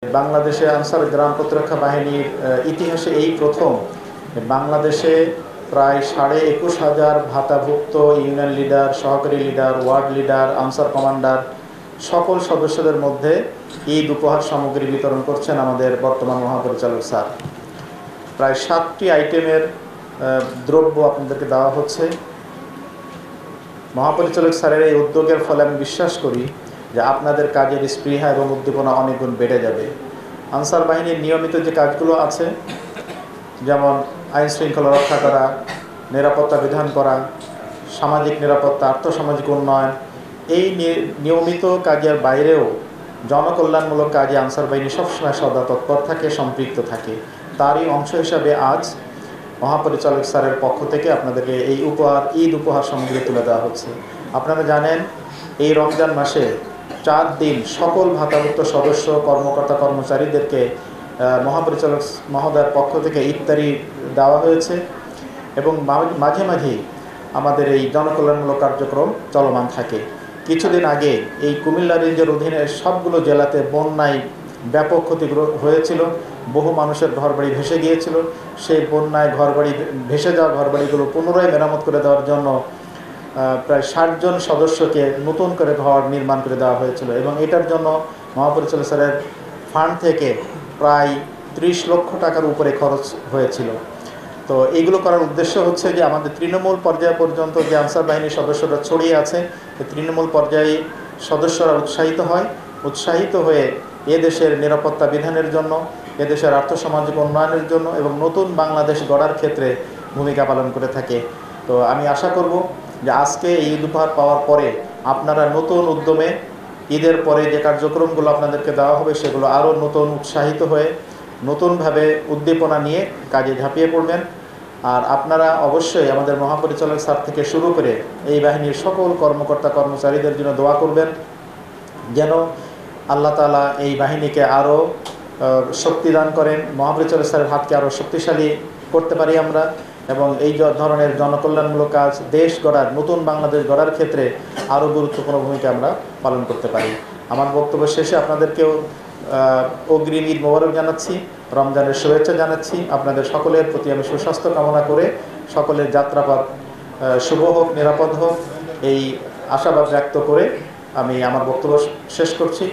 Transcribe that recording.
বাংলাদেশে আনসার গ্রাম প্রতিরক্ষা বাহিনীর ইতিহাসে এই প্রথম বাংলাদেশে প্রায় 21,500 ভাতাভুক্ত ইউনিয়ন লিডার, সহকারী leader, ward leader, Ansar commander সকল সদস্যদের মধ্যে ঈদ উপহার সামগ্রী বিতরণ করছেন আমাদের বর্তমান মহাপরিচালক স্যার। প্রায় 7টি আইটেমের দ্রব্য আপনাদেরকে দেওয়া হচ্ছে। মহাপরিচালক স্যারের এই উদ্যোগের ফলে আমি বিশ্বাস করি যে আপনাদের কাজের স্পৃহা এবং উদ্দীপনা অনেক গুণ বেড়ে যাবে। আনসার বাহিনীর নিয়মিত যে কাজগুলো আছে, যেমন আইন শৃঙ্খলা রক্ষা করা, নিরাপত্তা বিধান করা, সামাজিক নিরাপত্তা, আর্থসামাজিক উন্নয়ন, এই নিয়মিত কাজের বাইরেও জনকল্যাণমূলক কাজে আনসার বাহিনী সবসময় সদা তৎপর থাকে, সম্পৃক্ত থাকে। তারই অংশ হিসাবে আজ মহাপরিচালক স্যারের পক্ষ থেকে আপনাদেরকে এই ঈদ উপহার সামগ্রী তুলে দেওয়া হচ্ছে। আপনারা জানেন, এই রমজান মাসে 4 দিন সকল ভাতাভুক্ত সদস্য, কর্মকর্তা, কর্মচারীদেরকে মহাপরিচালক মহোদয়ের পক্ষ থেকে ইফতারি দেওয়া হয়েছে এবং মাঝে মাঝেই আমাদের এই জনকল্যাণমূলক কার্যক্রম চলমান থাকে। কিছুদিন আগে এই কুমিল্লা রেঞ্জের অধীনে সবগুলো জেলাতে বন্যায় ব্যাপক ক্ষতি হয়েছিল। বহু মানুষের ঘরবাড়ি ভেসে গিয়েছিল। সেই বন্যায় ভেসে যাওয়া ঘরবাড়িগুলো পুনরায় মেরামত করে দেওয়ার জন্য প্রায় 60 জন সদস্যকে নতুন করে ঘর নির্মাণ করে দেওয়া হয়েছিল এবং এটার জন্য মহাপরিচালক স্যারের ফান্ড থেকে প্রায় 30 লক্ষ টাকার উপরে খরচ হয়েছিল। তো এইগুলো করার উদ্দেশ্য হচ্ছে যে আমাদের তৃণমূল পর্যায় পর্যন্ত যে আনসার বাহিনীর সদস্যরা ছড়িয়ে আছে, তৃণমূল পর্যায়ে সদস্যরা উৎসাহিত হয়ে এদেশের নিরাপত্তা বিধানের জন্য, এদেশের আর্থসামাজিক উন্নয়নের জন্য এবং নতুন বাংলাদেশ গড়ার ক্ষেত্রে ভূমিকা পালন করে থাকে। তো আমি আশা করব যে আজকে এই ঈদ উপহার পাওয়ার পরে আপনারা নতুন উদ্যমে ঈদের পরে যে কার্যক্রমগুলো আপনাদেরকে দেওয়া হবে সেগুলো আরও নতুন উৎসাহিত হয়ে নতুনভাবে উদ্দীপনা নিয়ে কাজে ঝাঁপিয়ে পড়বেন। আর আপনারা অবশ্যই আমাদের মহাপরিচালক স্যার থেকে শুরু করে এই বাহিনীর সকল কর্মকর্তা কর্মচারীদের জন্য দোয়া করবেন, যেন আল্লাহ তাআলা এই বাহিনীকে আরও শক্তি দান করেন, মহাপরিচালক স্যারের হাতকে আরও শক্তিশালী করতে পারি আমরা এবং এই ধরনের জনকল্যাণমূলক কাজ দেশ গড়ার, নতুন বাংলাদেশ গড়ার ক্ষেত্রে আরও গুরুত্বপূর্ণ ভূমিকা আমরা পালন করতে পারি। আমার বক্তব্য শেষে আপনাদেরকেও অগ্রিম ঈদ মোবারক জানাচ্ছি, রমজানের শুভেচ্ছা জানাচ্ছি। আপনাদের সকলের প্রতি আমি সুস্বাস্থ্য কামনা করে সকলের যাত্রাপথ শুভ হোক, নিরাপদ হোক, এই আশাবাদ ব্যক্ত করে আমি আমার বক্তব্য শেষ করছি।